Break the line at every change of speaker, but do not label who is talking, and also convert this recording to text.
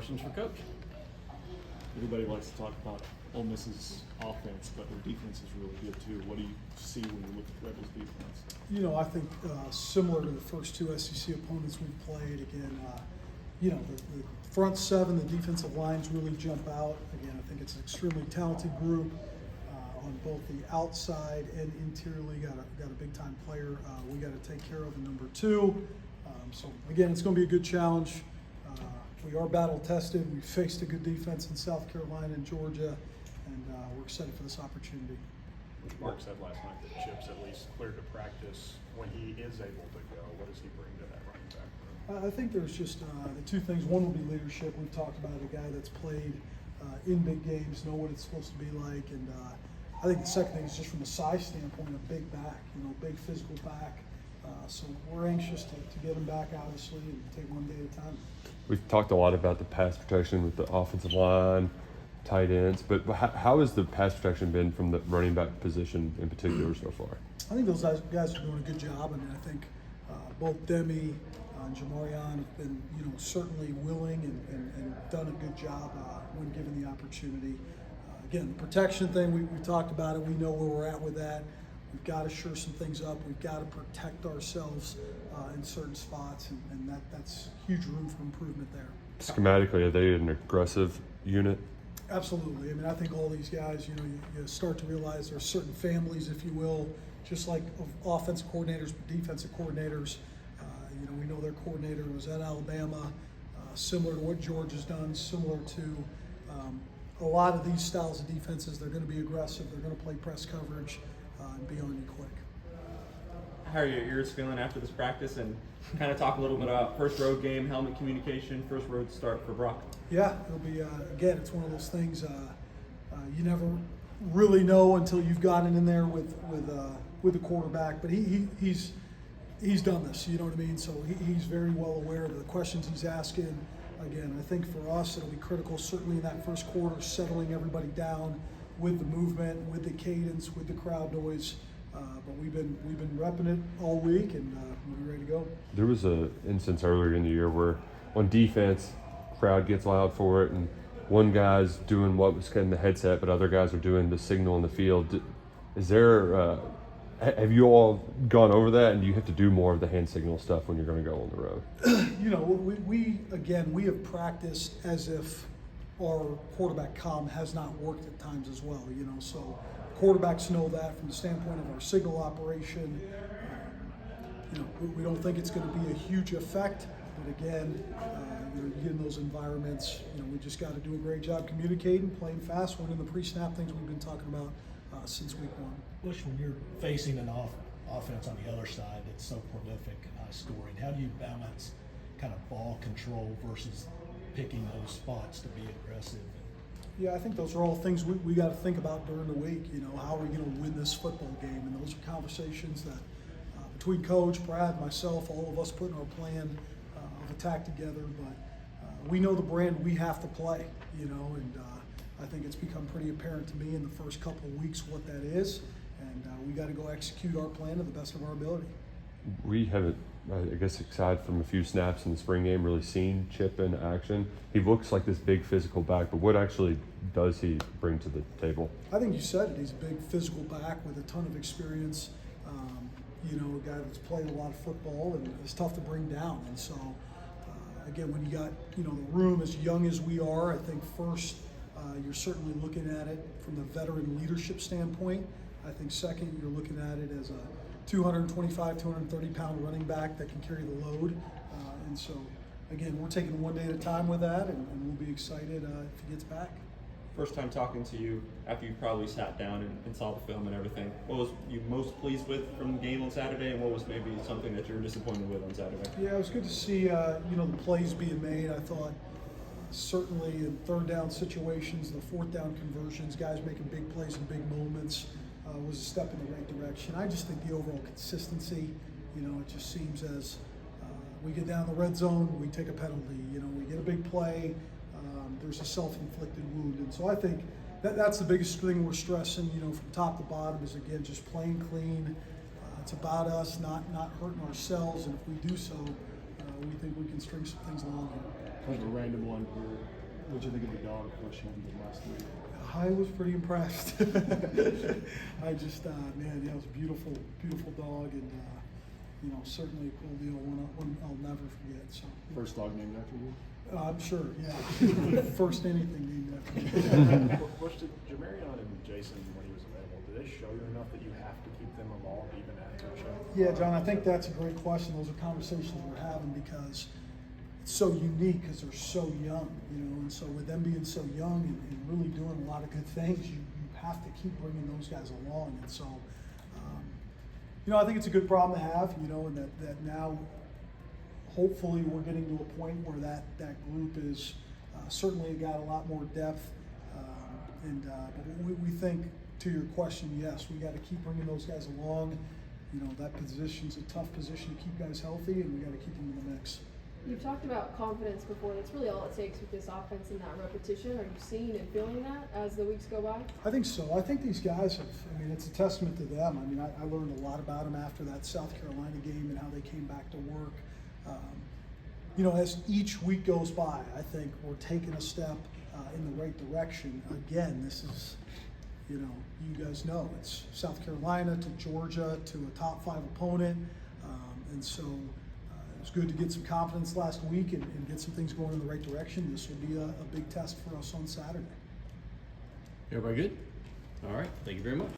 questions for Coach. Everybody likes to talk about Ole Miss's offense, but their defense is really good too. What do you see when you look at Rebels' defense?
You know, I think similar to the first two SEC opponents we've played, again, the front seven, the defensive lines really jump out. Again, I think it's an extremely talented group on both the outside and interiorly. Got a big time player we got to take care of in number two. So again, it's going to be a good challenge. We are battle tested. We faced a good defense in South Carolina and Georgia, and we're excited for this opportunity.
Mark said last night that Chip's at least cleared to practice when he is able to go. What does he bring to that running back room?
I think there's just the two things. One will be leadership. We've talked about a guy that's played in big games, know what it's supposed to be like, and I think the second thing is just from a size standpoint, a big back, big physical back. So we're anxious to get him back, obviously, and take one day at a time.
We've talked a lot about the pass protection with the offensive line, tight ends, but how has the pass protection been from the running back position in particular so far?
I think those guys are doing a good job. I mean, I think both Demi and Jamarian have been, certainly willing and done a good job when given the opportunity. Again, the protection thing, we talked about it. We know where we're at with that. We've got to shore some things up. We've got to protect ourselves in certain spots, and that's huge room for improvement there.
Schematically, are they an aggressive unit?
Absolutely. I mean, I think all these guys, you start to realize there's certain families, if you will, just like offensive coordinators, but defensive coordinators. We know their coordinator was at Alabama, similar to what George has done, similar to a lot of these styles of defenses. They're going to be aggressive. They're going to play press coverage and be on you quick.
How are your ears feeling after this practice? And kind of talk a little bit about first road game, helmet communication, first road start for Brock.
Yeah, it'll be, again, it's one of those things you never really know until you've gotten in there with the quarterback. But he's done this, you know what I mean? So he's very well aware of the questions he's asking. Again, I think for us it'll be critical, certainly in that first quarter, settling everybody down with the movement, with the cadence, with the crowd noise. But we've been repping it all week, and we'll be ready to go. There
was an instance earlier in the year where on defense, crowd gets loud for it, and one guy's doing what was in the headset, but other guys are doing the signal in the field. Is there? Have you all gone over that, and do you have to do more of the hand signal stuff when you're going to go on the road?
we have practiced as if our quarterback comm has not worked at times as well. So quarterbacks know that from the standpoint of our signal operation. We don't think it's going to be a huge effect, but again, you get in those environments. We just got to do a great job communicating, playing fast, winning the pre-snap things we've been talking about since week one.
Bush, when you're facing an offense on the other side that's so prolific, scoring, how do you balance kind of ball control versus picking those spots to be aggressive?
Yeah, I think those are all things we got to think about during the week. How are we going to win this football game? And those are conversations that between Coach, Brad, myself, all of us putting our plan of attack together. But we know the brand we have to play, and I think it's become pretty apparent to me in the first couple of weeks what that is. And we got to go execute our plan to the best of our ability.
We haven't, I guess, aside from a few snaps in the spring game, really seen Chip in action. He looks like this big physical back, but what actually does he bring to the table?
I think you said it. He's a big physical back with a ton of experience. A guy that's played a lot of football and it's tough to bring down. And so, again, when you got the room as young as we are, I think first you're certainly looking at it from the veteran leadership standpoint. I think second, you're looking at it as a 225, 230-pound running back that can carry the load. And so, again, we're taking one day at a time with that, and we'll be excited if he gets back.
First time talking to you after you probably sat down and saw the film and everything. What was you most pleased with from the game on Saturday, and what was maybe something that you were disappointed with on Saturday?
Yeah, it was good to see the plays being made. I thought certainly in third down situations, the fourth down conversions, guys making big plays in big moments. Was a step in the right direction. I just think the overall consistency, it just seems as we get down the red zone, we take a penalty, we get a big play, there's a self-inflicted wound. And so I think that's the biggest thing we're stressing, from top to bottom is, again, just playing clean. It's about us not hurting ourselves, and if we do so, we think we can string some things along here.
Kind of a random one here. What'd you think of the dog push Hamdan last week?
I was pretty impressed. I just, man, yeah, it was a beautiful, beautiful dog, and you know, certainly a cool deal. One I'll never forget. So.
First dog named after you?
I'm sure, yeah. First anything named after me.
Bush, did Jamarion and Jason, when he was available, did they show you enough that you have to keep them involved even after a show?
Yeah, John, I think that's a great question. Those are conversations we're having because it's so unique because they're so young, you know, and so with them being so young and really doing a lot of good things, you have to keep bringing those guys along. And so, you know, I think it's a good problem to have, you know, and that now hopefully we're getting to a point where that group is certainly got a lot more depth. But we think, to your question, yes, we got to keep bringing those guys along. You know, that position's a tough position to keep guys healthy, and we got to keep them in the mix.
You've talked about confidence before. That's really all it takes with this offense and that repetition. Are you seeing and feeling that as the weeks go by?
I think so. I think these guys have, I mean, it's a testament to them. I mean, I learned a lot about them after that South Carolina game and how they came back to work. You know, as each week goes by, I think we're taking a step in the right direction. Again, this is, you know, you guys know, it's South Carolina to Georgia to a top 5 opponent. And so it was good to get some confidence last week and get some things going in the right direction. This will be a big test for us on Saturday.
Everybody good? All right. Thank you very much.